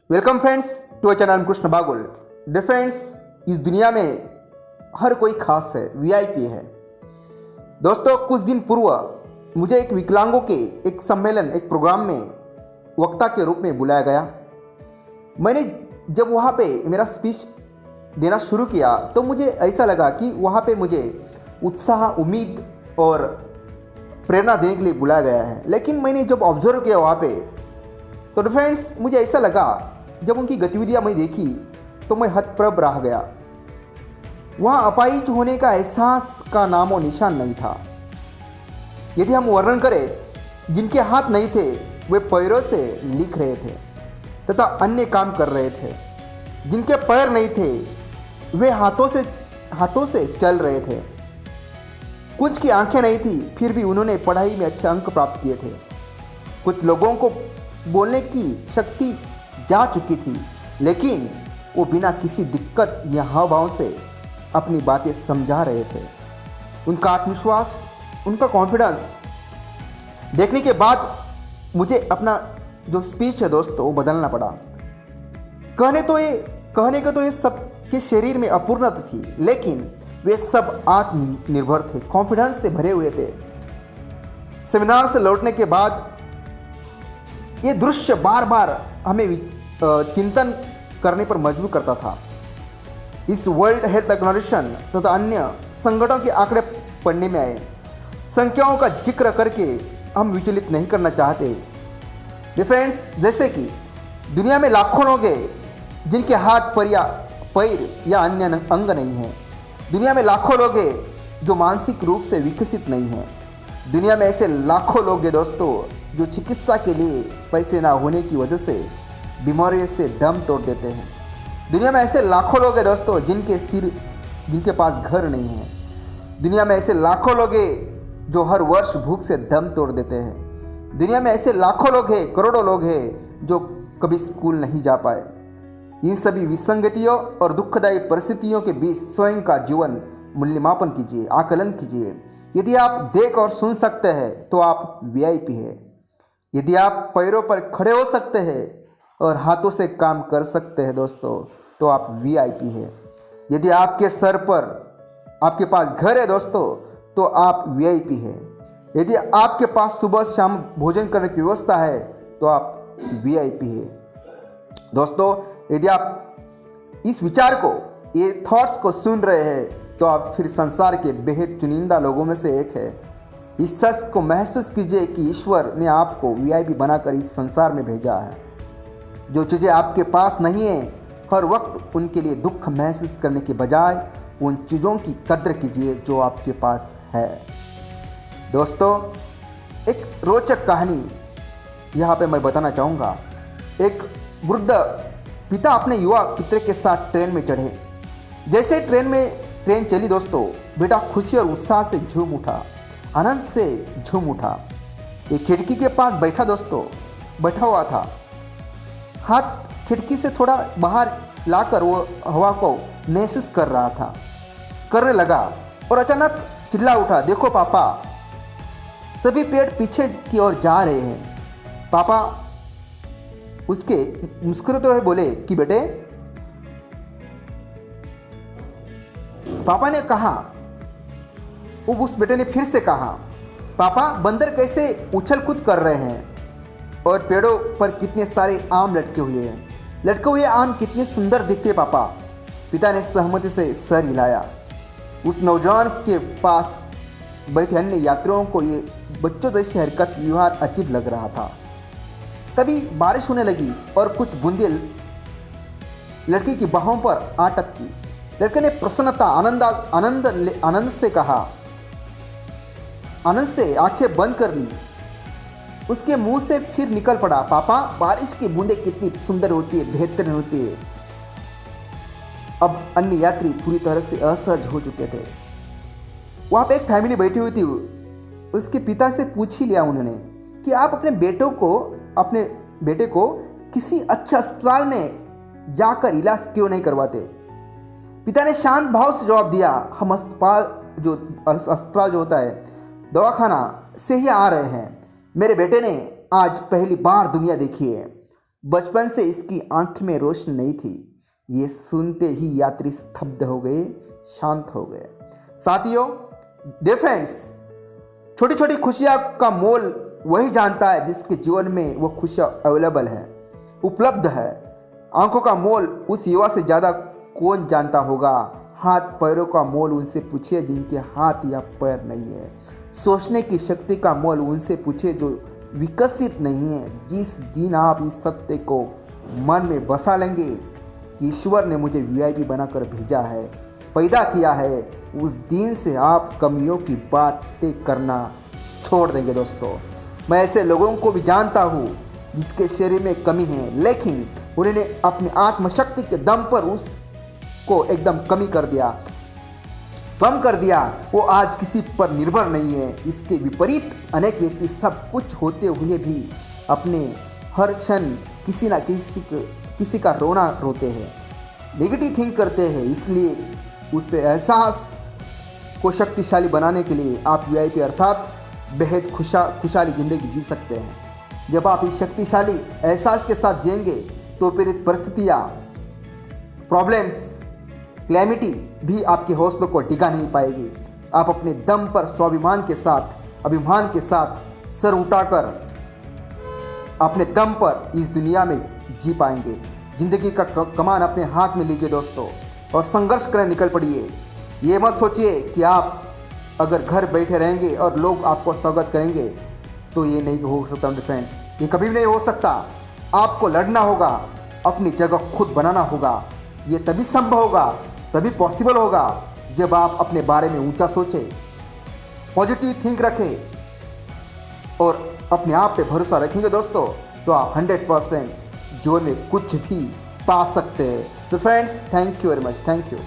Welcome friends to channel Krishna Bagul. Friends, इस दुनिया में हर कोई खास है, वीआईपी है। दोस्तों, कुछ दिन पूर्व मुझे एक विकलांगों के एक सम्मेलन, एक प्रोग्राम में वक्ता के रूप में बुलाया गया। मैंने जब वहाँ पे मेरा स्पीच देना शुरू किया तो मुझे ऐसा लगा कि वहाँ पे मुझे उत्साह, उम्मीद और प्रेरणा देने के लिए बुलाया गया है। लेकिन मैंने जब ऑब्जर्व किया वहाँ पे तो फ्रेंड्स, मुझे ऐसा लगा, जब उनकी गतिविधियां मैं देखी तो मैं हतप्रभ रह गया। वहाँ अपाहिज होने का एहसास का नामो निशान नहीं था। यदि हम वर्णन करें, जिनके हाथ नहीं थे वे पैरों से लिख रहे थे तथा अन्य काम कर रहे थे। जिनके पैर नहीं थे वे हाथों से चल रहे थे। कुछ की आंखें नहीं थी, फिर भी उन्होंने पढ़ाई में अच्छे अंक प्राप्त किए थे। कुछ लोगों को बोलने की शक्ति जा चुकी थी, लेकिन वो बिना किसी दिक्कत या हाव भाव से अपनी बातें समझा रहे थे। उनका आत्मविश्वास, उनका कॉन्फिडेंस देखने के बाद मुझे अपना जो स्पीच है दोस्तों वो बदलना पड़ा। कहने को तो ये सबके शरीर में अपूर्णता थी, लेकिन वे सब आत्मनिर्भर थे, कॉन्फिडेंस से भरे हुए थे। सेमिनार से लौटने के बाद ये दृश्य बार बार हमें चिंतन करने पर मजबूर करता था। इस वर्ल्ड हेल्थ ऑर्गेनाइजेशन तथा अन्य संगठनों के आंकड़े पढ़ने में आए। संख्याओं का जिक्र करके हम विचलित नहीं करना चाहते। फ्रेंड्स, जैसे कि दुनिया में लाखों लोग हैं जिनके हाथ पैर या अन्य अंग नहीं हैं। दुनिया में लाखों लोग हैं जो मानसिक रूप से विकसित नहीं हैं। दुनिया में ऐसे लाखों लोग हैं दोस्तों जो चिकित्सा के लिए पैसे ना होने की वजह से बीमारियों से दम तोड़ देते हैं। दुनिया में ऐसे लाखों लोग हैं दोस्तों जिनके पास घर नहीं है। दुनिया में ऐसे लाखों लोग हैं जो हर वर्ष भूख से दम तोड़ देते हैं। दुनिया में ऐसे लाखों लोग हैं, करोड़ों लोग हैं जो कभी स्कूल नहीं जा पाए। इन सभी विसंगतियों और दुखदायी परिस्थितियों के बीच स्वयं का जीवन मूल्यमापन कीजिए, आकलन कीजिए। यदि आप देख और सुन सकते हैं तो आप वीआईपी हैं। यदि आप पैरों पर खड़े हो सकते हैं और हाथों से काम कर सकते हैं दोस्तों, तो आप वीआईपी हैं। यदि आपके सर पर आपके पास घर है दोस्तों, तो आप वीआईपी हैं। यदि आपके पास सुबह शाम भोजन करने की व्यवस्था है तो आप वीआईपी हैं। दोस्तों, यदि आप इस विचार को, ये थॉट्स को सुन रहे हैं तो आप फिर संसार के बेहद चुनिंदा लोगों में से एक है। इस सच को महसूस कीजिए कि ईश्वर ने आपको वीआईपी बनाकर इस संसार में भेजा है। जो चीज़ें आपके पास नहीं है, हर वक्त उनके लिए दुख महसूस करने के बजाय उन चीज़ों की कद्र कीजिए जो आपके पास है। दोस्तों, एक रोचक कहानी यहाँ पे मैं बताना चाहूँगा। एक वृद्ध पिता अपने युवा पुत्र के साथ ट्रेन में चढ़े। जैसे ट्रेन चली दोस्तों, बेटा खुशी और उत्साह से झूम उठा, आनंद से झूम उठा। एक खिड़की के पास बैठा हुआ था। हाथ खिड़की से थोड़ा बाहर लाकर वो हवा को महसूस करने लगा और अचानक चिल्ला उठा, देखो पापा, सभी पेड़ पीछे की ओर जा रहे हैं। पापा उसके मुस्कुराते हुए बोले कि बेटे, पापा ने कहा। उस बेटे ने फिर से कहा, पापा, बंदर कैसे उछल कूद कर रहे हैं और पेड़ों पर कितने सारे आम लटके हुए आम कितने सुंदर दिखते पापा। पिता ने सहमति से सर हिलाया। उस नौजवान के पास बैठे अन्य यात्रियों को ये बच्चों जैसी हरकत, व्यवहार अजीब लग रहा था। तभी बारिश होने लगी और कुछ बूंदें लड़के की बाहों पर आ टपकी। लड़के ने प्रसन्नता, आनंद से आंखें बंद कर ली। उसके मुंह से फिर निकल पड़ा, पापा, बारिश की बूंदें कितनी सुंदर होती है, बेहतरीन होती है। अब अन्य यात्री पूरी तरह से असहज हो चुके थे। वहां पे एक फैमिली बैठी हुई थी। उसके पिता से पूछ ही लिया उन्होंने कि आप अपने बेटे को किसी अच्छे अस्पताल में जाकर इलाज क्यों नहीं करवाते। पिता ने शांत भाव से जवाब दिया, हम अस्पताल जो होता है, दवाखाना से ही आ रहे हैं। मेरे बेटे ने आज पहली बार दुनिया देखी है। बचपन से इसकी आंख में रोशनी नहीं थी। ये सुनते ही यात्री स्तब्ध हो गए, शांत हो गए। साथियों, डियर फ्रेंड्स, छोटी छोटी खुशियाँ का मोल वही जानता है जिसके जीवन में वो खुशियाँ अवेलेबल है, उपलब्ध है। आंखों का मोल उस युवा से ज़्यादा कौन जानता होगा। हाथ पैरों का मोल उनसे पूछिए जिनके हाथ या पैर नहीं है। सोचने की शक्ति का मोल उनसे पूछिए जो विकसित नहीं है। जिस दिन आप इस सत्य को मन में बसा लेंगे कि ईश्वर ने मुझे वीआईपी बनाकर भेजा है, पैदा किया है, उस दिन से आप कमियों की बातें करना छोड़ देंगे। दोस्तों, मैं ऐसे लोगों को भी जानता हूँ जिसके शरीर में कमी है, लेकिन उन्होंने अपनी आत्मशक्ति के दम पर उसको एकदम कम कर दिया। वो आज किसी पर निर्भर नहीं है। इसके विपरीत अनेक व्यक्ति सब कुछ होते हुए भी अपने हर क्षण किसी ना किसी का रोना रोते हैं, नेगेटिव थिंक करते हैं। इसलिए उस एहसास को शक्तिशाली बनाने के लिए आप वीआईपी अर्थात बेहद खुशहाली ज़िंदगी जी सकते हैं। जब आप इस शक्तिशाली एहसास के साथ जिएंगे तो फिर परिस्थितियाँ, प्रॉब्लम्स, क्लैमिटी भी आपके हौसलों को डिगा नहीं पाएगी। आप अपने दम पर स्वाभिमान के साथ, अभिमान के साथ सर उठाकर अपने दम पर इस दुनिया में जी पाएंगे। ज़िंदगी का कमान अपने हाथ में लीजिए दोस्तों, और संघर्ष करने निकल पड़िए। ये मत सोचिए कि आप अगर घर बैठे रहेंगे और लोग आपको स्वागत करेंगे तो ये नहीं हो सकता फ्रेंड्स, ये कभी भी नहीं हो सकता। आपको लड़ना होगा, अपनी जगह खुद बनाना होगा। ये तभी संभव होगा, तभी पॉसिबल होगा जब आप अपने बारे में ऊंचा सोचें, पॉजिटिव थिंक रखें और अपने आप पे भरोसा रखेंगे दोस्तों, तो आप 100% जीवन में कुछ भी पा सकते हैं। So friends, thank you very much, thank you.